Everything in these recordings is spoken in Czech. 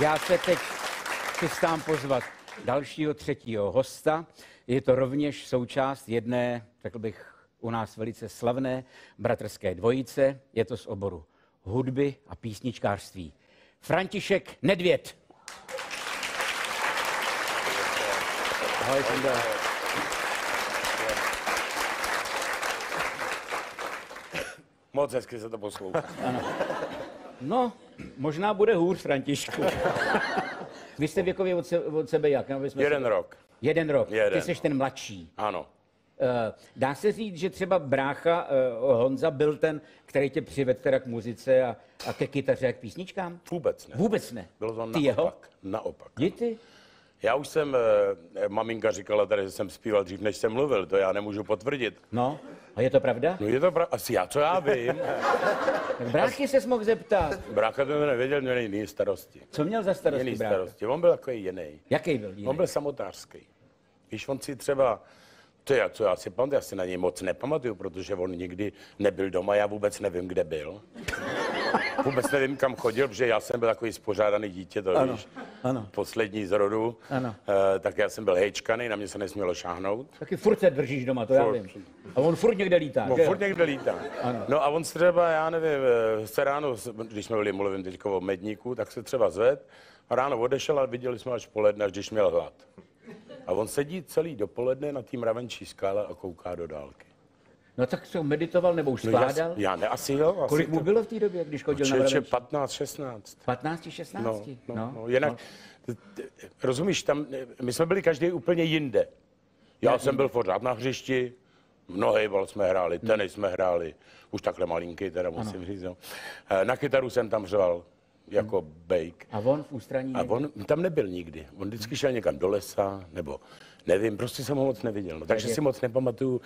Já se teď chystám pozvat dalšího, třetího hosta. Je to rovněž součást jedné, řekl bych, u nás velice slavné bratrské dvojice. Je to z oboru hudby a písničkářství. František Nedvěd. Ahoj, Fendo. Moc hezky se to poslouchá. No, možná bude hůř, Františku. Vy jste věkově od sebe jak? Jeden rok. Jeden rok. Jeden. Ty jsi ten mladší. Ano. Dá se říct, že třeba brácha Honza byl ten, který tě přivedl teda k muzice a ke kytaře a k písničkám? Vůbec ne. Vůbec ne. Bylo to Ty jeho? Naopak. Kdy ty? Já už jsem, maminka říkala tady, že jsem zpíval dřív, než jsem mluvil, to já nemůžu potvrdit. No, a je to pravda? No je to pravda, asi co já vím. Tak bráchy ses mohl zeptat. Brácha to nevěděl, měl jiný starosti. Co měl za starosti Jiný brácha? starosti, on byl takový jiný. Jaký byl jiný? On byl samotářský. Když on si třeba, co já si pamatuju, já si na něj moc nepamatuju, protože on nikdy nebyl doma, já vůbec nevím, kde byl. Vůbec nevím, kam chodil, protože já jsem byl takový spořádaný dítě, to Ano, víš, ano. poslední z rodu, Ano. tak já jsem byl hejčkaný, na mě se nesmělo šáhnout. Taky furt se držíš doma, to já vím. A on furt někde lítá, No, že? furt někde lítá. Ano. No a on se třeba, já nevím, se ráno, když jsme byli, mluvím teď o Medníku, tak se třeba zved a ráno odešel a viděli jsme až poledne, až když měl hlad. A on sedí celý dopoledne na té mravenčí skále a kouká do dálky. No tak co, meditoval nebo už skládal? Já ne, asi jo. Asi Kolik mu bylo v té době, když chodil na mravenčí? 15, 16. 15, 16? No. Jinak, rozumíš, tam, my jsme byli každý úplně jinde. Já jsem byl pořád na hřišti, nohejbal jsme hráli, tenis jsme hráli, už takhle malinký, teda musím říct. No. Na kytaru jsem tam řval, jako bejk. A on v ústraní? A on tam nebyl nikdy. On vždycky šel někam do lesa, nebo nevím, prostě jsem ho moc neviděl. No, takže si moc nepamatuju,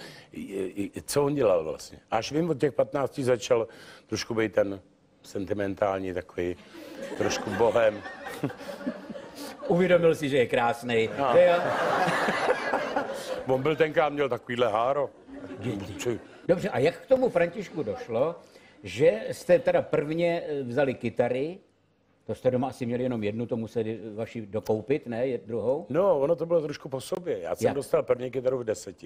co on dělal vlastně. Až vím, od těch 15 začal trošku být ten sentimentální, takový trošku bohem. Uvědomil si, že je krásnej. No. On byl tenkrát, měl takovýhle háro. Dobře, a jak k tomu, Františku, došlo, že jste teda prvně vzali kytary, to jste doma asi měli jenom jednu, to museli vaši dokoupit, ne, druhou? No, ono to bylo trošku po sobě. Já jsem dostal první kytaru v 10.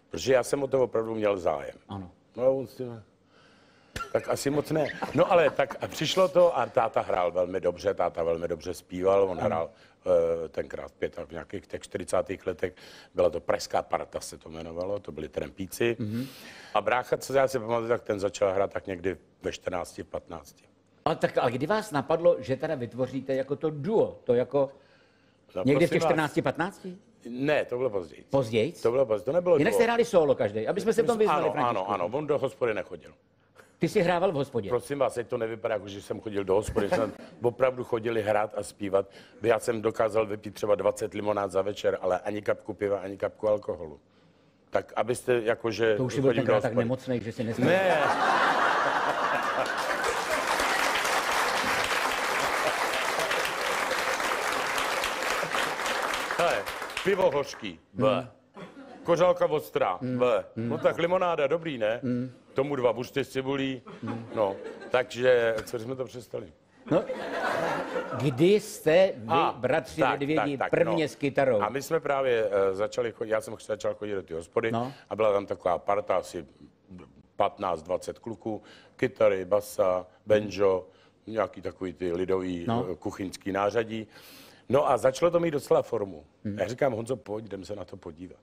Protože já jsem o to opravdu měl zájem. Ano. No, tak asi moc ne. No ale tak a přišlo to a táta hrál velmi dobře, táta velmi dobře zpíval, on hrál tenkrát v nějakých těch 40. letech, byla to Pražská parta, se to jmenovalo, to byli trampíci. A brácha, co já si pamatuju, tak ten začal hrát tak někdy ve 14, 15. Ale kdy vás napadlo, že teda vytvoříte jako to duo, to jako No, někdy v těch 14, 15? Ne, to bylo později. Později? To bylo později, to nebylo Jinak duo. jste hráli solo každý, aby jsme se v tom vyznali, Františku. Ano, on do hospody nechodil. Ty jsi hrával v hospodě. Prosím vás, teď to nevypadá, jako že jsem chodil do hospody, jsme opravdu chodili hrát a zpívat. Já jsem dokázal vypít třeba 20 limonád za večer, ale ani kapku piva, ani kapku alkoholu. Tak abyste jakože... To už byl tenkrát tak nemocnej, že si nesmí. Ne. Hele, pivo hořký, kořálka ostrá, no tak limonáda, dobrý, ne? Tomu 2 buřty s cibulí, no, takže, co jsme to přestali? No, kdy jste vy, bratři Nedvědi, prvně s kytarou? A my jsme právě začali chodit, já jsem začal chodit do ty hospody a byla tam taková parta, asi 15-20 kluků, kytary, basa, banjo, nějaký takový ty lidový kuchyňský nářadí. No a začalo to mít docela formu. Já říkám, Honzo, pojď, jdem se na to podívat.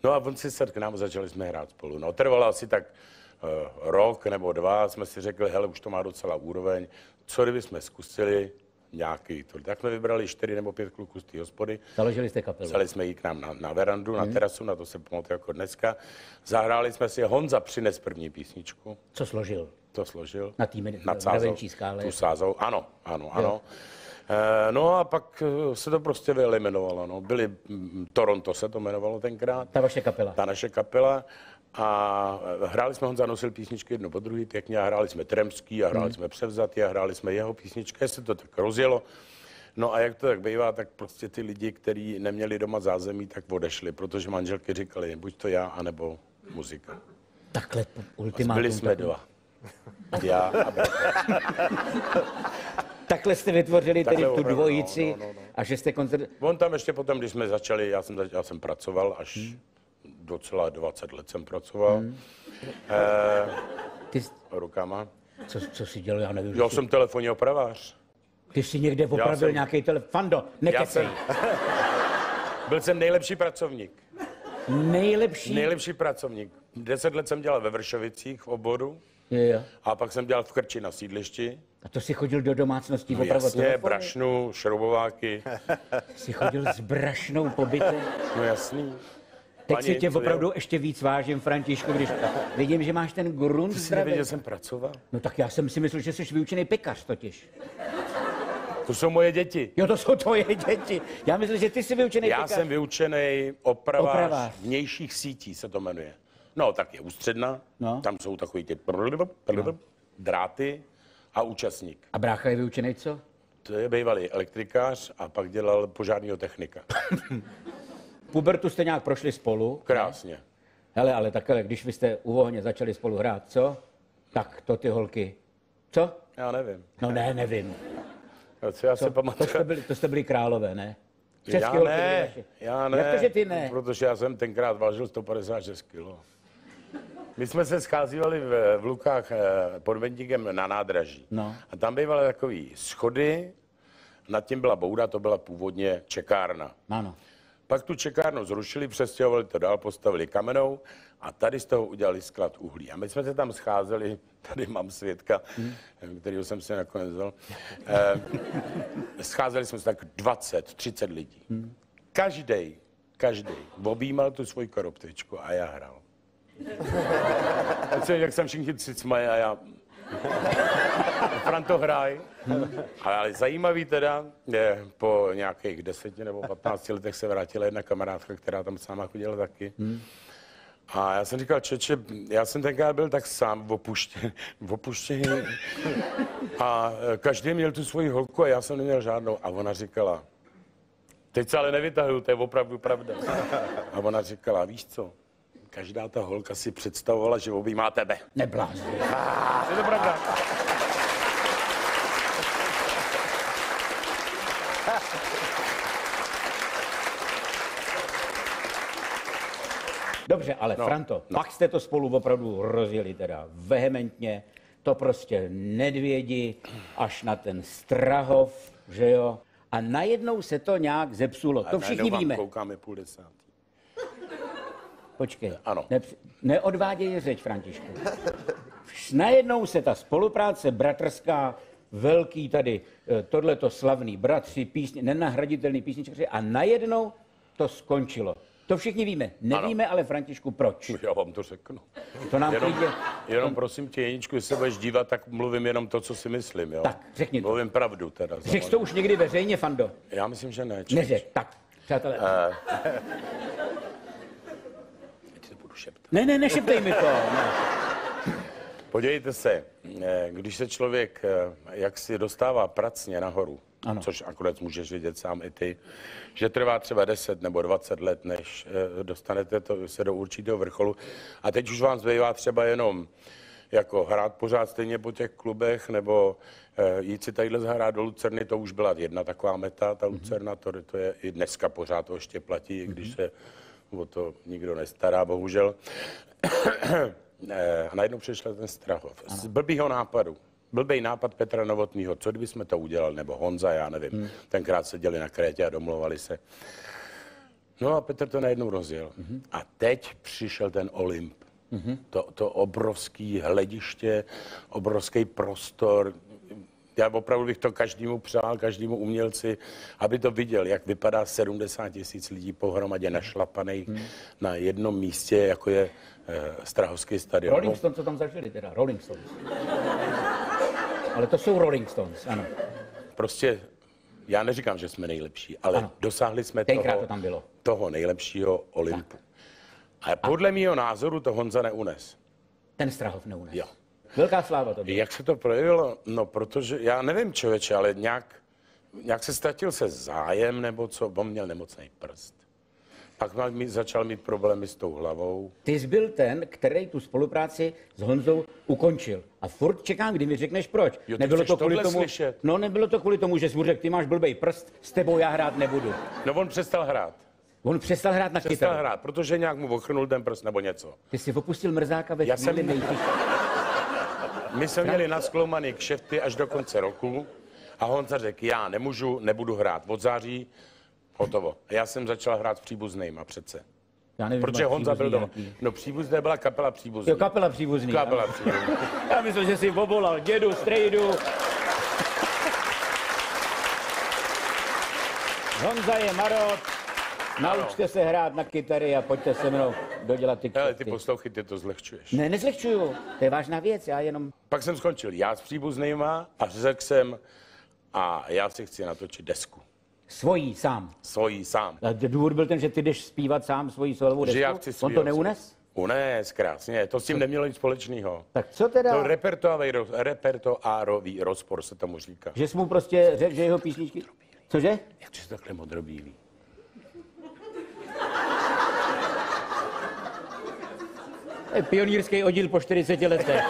No a on si sedl k nám a začali jsme hrát spolu. No trvalo asi tak rok nebo 2, jsme si řekli, hele, už to má docela úroveň, co kdyby jsme zkusili nějaký to. Tak jsme vybrali 4 nebo 5 kluků z té hospody. Založili jste kapelu. Vzali jsme ji k nám na verandu, na terasu, na to se pamatuju jako dneska. Zahráli jsme si, Honza přines první písničku. Co složil? To složil. Na té mravenčí skále. Tu sázou, ano. No a pak se to prostě vyeliminovalo. No. Byli, Toronto se to jmenovalo tenkrát. Ta vaše kapela. Ta naše kapela. A hráli jsme, Honza nosil písničky jednu po druhý pěkně a hráli jsme Tremský a hráli jsme Převzatý a hráli jsme jeho písničky, se to tak rozjelo. No a jak to tak bývá, tak prostě ty lidi, kteří neměli doma zázemí, tak odešli, protože manželky říkali, buď to já, anebo muzika. Takhle ultimátum. Byli jsme 2. Já a bratr. takhle jste vytvořili tedy tu opravdu, dvojici a že jste koncert... On tam ještě potom, když jsme začali, já jsem pracoval až docela 20 let jsem pracoval. Ty... Rukama. Co jsi dělal, já nevím. Já jsem telefonní opravář. Ty jsi někde opravil nějaký telefon. Fando, nekecej. Byl jsem nejlepší pracovník. Nejlepší? Nejlepší pracovník. 10 let jsem dělal ve Vršovicích v oboru. Jo. A pak jsem dělal v Krči na sídlišti. A to jsi chodil do domácností No opravdu jasně, telefony? brašnu, šroubováky. Jsi chodil s brašnou po bytě? No jasný. Teď si tě opravdu ještě víc vážím, Františku, když vidím, že máš ten grunt Ty jsi zdravý. nevěděl, že jsem pracoval? No tak já jsem si myslel, že jsi vyučený pekař totiž. To jsou moje děti. Jo, to jsou tvoje děti. Já myslím, že ty jsi vyučený Já pekař. jsem vyučený opravář vnějších sítí, se to jmenuje. No, tak je ústředna, tam jsou takový ty dráty a účastník. A brácha je vyučený co? To je bývalý elektrikář a pak dělal požárního technika. Pubertu jste nějak prošli spolu. Krásně. Ne? Hele, ale takhle, když vy jste u ohně začali spolu hrát, co? Tak to ty holky. Co? Já nevím. No ne, nevím. No, co já si pamatuju? To jste byli králové, ne? Já ne. Jak to, že ty ne? Protože já jsem tenkrát vážil 156 kg. My jsme se scházívali v Lukách pod Vendíkem na nádraží. No. A tam bývaly takový schody, nad tím byla bouda, to byla původně čekárna. Ano. Pak tu čekárnu zrušili, přestěhovali to dál, postavili kamenou a tady z toho udělali sklad uhlí. A my jsme se tam scházeli, tady mám svědka, kterýho jsem si nakonec vzal. Scházeli jsme se tak 20-30 lidí. Každý objímal tu svoji koroptečku a já hrál. Jak jsem všichni cicmaje a já... Franto hraj. Ale zajímavý teda, po nějakých 10 nebo 15 letech se vrátila jedna kamarádka, která tam sama chodila taky. A já jsem říkal, čeče, já jsem tenkrát byl tak sám opuštěný. A každý měl tu svoji holku a já jsem neměl žádnou. A ona říkala, teď se ale nevytahuju, to je opravdu pravda. A ona říkala, víš co? Každá ta holka si představovala, že objímá tebe. Neblázni. Je to pravda. Dobře, ale Franto, pak jste to spolu opravdu rozjeli teda vehementně, to prostě Nedvědi až na ten Strahov, že jo? A najednou se to nějak zepsulo, to všichni víme. Koukáme 9:30. Počkej, ano. Neodváděj řeč, Františku. Najednou se ta spolupráce bratrská, velký tady, tohleto slavný bratři, nenahraditelný písničkaři a najednou to skončilo. To všichni víme. Nevíme ano. Ale, Františku, proč. Já vám to řeknu. To nám jenom prosím tě, Jeničku, jestli se budeš dívat, tak mluvím jenom to, co si myslím, jo? Tak, řekni to. Mluvím pravdu teda. Řekl jsi to už někdy veřejně, Fando? Já myslím, že ne. Neřek, tak, přátelé. Teď to budu šeptat. Ne, nešeptej mi to. Ne. Podívejte se, když se člověk jaksi dostává pracně nahoru, ano. Což akorát můžeš vidět sám i ty, že trvá třeba 10 nebo 20 let, než dostanete se do určitého vrcholu. A teď už vám zbývá třeba jenom jako hrát pořád stejně po těch klubech, nebo jít si tadyhle zahrát do Lucerny, to už byla jedna taková meta, ta Lucerna, to je i dneska pořád to ještě platí, i když se o to nikdo nestará, bohužel. A najednou přišel ten Strahov. Z blbýho nápadu. Blbej nápad Petra Novotnýho, co kdyby jsme to udělali, nebo Honza, já nevím. Tenkrát seděli na Krétě a domlouvali se. No a Petr to najednou rozjel. A teď přišel ten Olymp. To obrovský hlediště, obrovský prostor. Já opravdu bych to každému přál, každému umělci, aby to viděl, jak vypadá 70 000 lidí pohromadě našlapaných na jednom místě, jako je Strahovský stadion. Rolling Stones, co tam zažili teda, Rolling Stones. Ale to jsou Rolling Stones, ano. Prostě, já neříkám, že jsme nejlepší, ale ano. Dosáhli jsme toho nejlepšího Olympu. A podle mýho názoru to Honza neunes. Ten Strahov neunes. Jo. Velká sláva to byla. Jak se to projevilo? No, protože, já nevím, člověče, ale nějak se ztratil se zájem, nebo co, on měl nemocný prst. Pak začal mít problémy s tou hlavou. Ty jsi byl ten, který tu spolupráci s Honzou ukončil. A furt čekám, kdy mi řekneš proč. Jo, nebylo to kvůli tomu, slyšet? no nebylo to kvůli tomu, že jsi mu řekl, ty máš blbej prst, s tebou já hrát nebudu. No on přestal hrát. On přestal hrát na kytaru. Přestal hrát, protože nějak mu ochrnul ten prst nebo něco. Ty jsi opustil Mrzáka ve chvíli nejtěžší. My jsme měli naskloumaný kšefty až do konce roku a Honza řekl, já nemůžu, nebudu hrát. Od září hotovo. A já jsem začal hrát s Příbuznýma přece. Já nevím, protože Honza byl doma. No Příbuzné byla kapela Příbuzný. Jo, kapela Příbuzný. Kapela Příbuzný. Já myslím, že jsi obolal dědu, strejdu. Honza je Marot. Naučte se hrát na kytary a pojďte se mnou dodělat ty Ale kšefty. ty poslouchy, ty to zlehčuješ. Ne, nezlehčuju. To je vážná věc, já jenom... Pak jsem skončil já s Příbuznýma a řekl jsem, a já si chci natočit desku. Svojí sám. Svojí sám. A důvod byl ten, že ty jdeš zpívat sám svoji solovou desku? Že já chci On to neunes? Unes, krásně. To s tím nemělo nic společného. Tak co teda? To repertoárový rozpor se tomu říká. Že jsi mu prostě řekl, že jeho písničky... Cože? Jak jsi takhle modrobílý? Je pionýrský oddíl po 40 letech.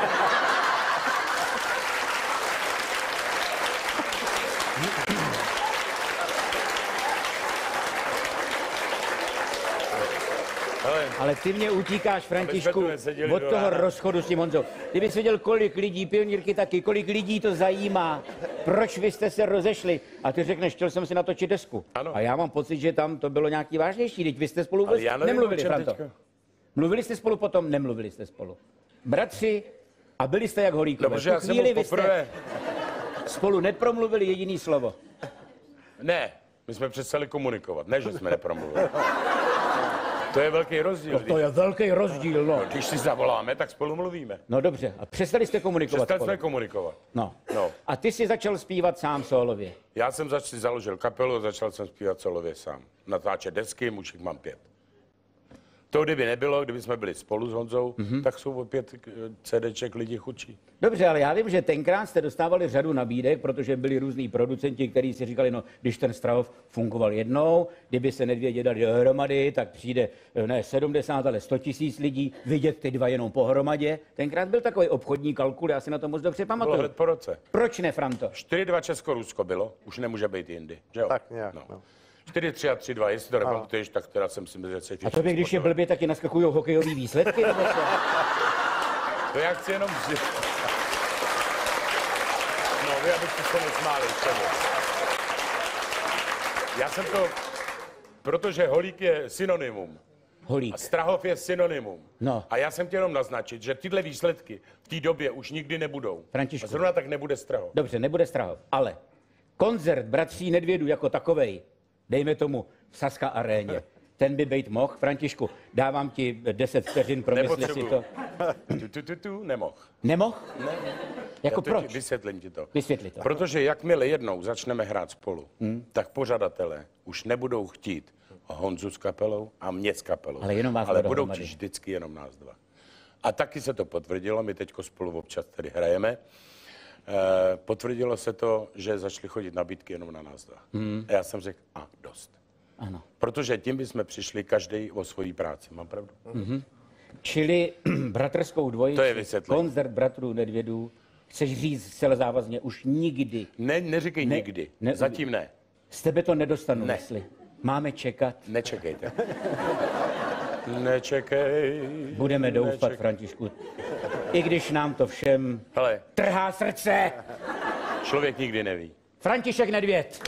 Ale ty mě utíkáš, Františku, od toho rozchodu s tím Honzou. Ty bys viděl, kolik lidí, pionýrky taky, kolik lidí to zajímá, proč vy jste se rozešli. A ty řekneš, chtěl jsem si natočit desku. Ano. A já mám pocit, že tam to bylo nějaký vážnější, teď vy jste spolu vůbec nemluvili, Franto. Mluvili jste spolu potom, nemluvili jste spolu. Bratři, a byli jste jak holíkové. No, protože já jsem vy jste spolu nepromluvili jediný slovo. Ne, my jsme přestali komunikovat, ne, že jsme nepromluvili. To je velký rozdíl. No, to je velký rozdíl, no. Když si zavoláme, tak spolu mluvíme. No dobře, a přestali jste komunikovat Přestali spolu? jsme komunikovat. No. No. A ty jsi začal zpívat sám solově. Já jsem založil kapelu a začal jsem zpívat solově sám. Natáčet desky, mušik mám 5. To kdyby nebylo, kdyby jsme byli spolu s Honzou, tak jsou opět CDček lidi chudší. Dobře, ale já vím, že tenkrát jste dostávali řadu nabídek, protože byli různí producenti, kteří si říkali, no, když ten Strahov fungoval jednou, kdyby se Nedvědi dali dohromady, tak přijde ne 70, ale 100 000 lidí vidět ty dva jenom pohromadě. Tenkrát byl takový obchodní kalkul, já si na to moc dobře pamatuju. Bylo hned po roce. Proč ne, Franto? 4-2 Česko-Rusko bylo, už nemůže být jindy, že jo? Tak nějak, no. 4-3 a 3-2, jestli to nepamatuješ, tak teda jsem si myslel, že... A tobě, když je blbě, taky naskakují hokejové výsledky? Nebo co? To já chci jenom... No, vy abyste se nesmáli, čemu. Já jsem to... Protože holík je synonymum. Holík. A Strahov je synonymum. No. A já jsem chtěl jenom naznačit, že tyhle výsledky v té době už nikdy nebudou. Františku. A zrovna tak nebude Strahov. Dobře, nebude Strahov, ale koncert bratří Nedvědů jako takovej, dejme tomu v Saska aréně, ten by být mohl. Františku, dávám ti 10 vteřin, promysli si to. Nemohl. Nemohl? Ne. Jako proč? Vysvětlím ti to. Vysvětli to. Protože jakmile jednou začneme hrát spolu, tak pořadatelé už nebudou chtít Honzu s kapelou a mě s kapelou. Ale jenom vás ale dva budou dohromady. chtít vždycky jenom nás dva. A taky se to potvrdilo, my teď spolu občas tady hrajeme. Potvrdilo se to, že začaly chodit nabídky jenom na nás dva. A já jsem řekl, dost. Ano. Protože tím bychom přišli každý o svoji práci. Mám pravdu? Čili bratrskou dvojici, To je vysvětlení. koncert bratrů Nedvědů, chceš říct zcela závazně, už nikdy. Ne, neříkej nikdy. Zatím ne. Z tebe to nedostanu, Ne. mysli. Máme čekat. Nečekejte. Nečekej. Budeme doufat, Františku. I když nám to všem Hele, trhá srdce. člověk nikdy neví. František Nedvěd.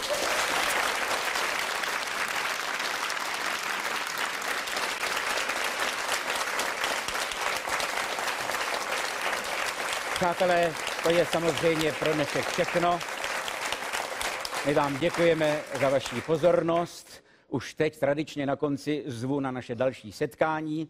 Přátelé, to je samozřejmě pro dnešek všechno. My vám děkujeme za vaši pozornost. Už teď tradičně na konci zvu na naše další setkání.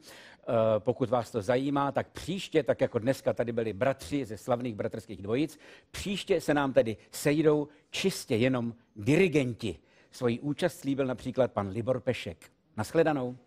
Pokud vás to zajímá, tak příště, tak jako dneska tady byli bratři ze slavných bratrských dvojic, příště se nám tady sejdou čistě jenom dirigenti. Svoji účast slíbil například pan Libor Pešek. Naschledanou.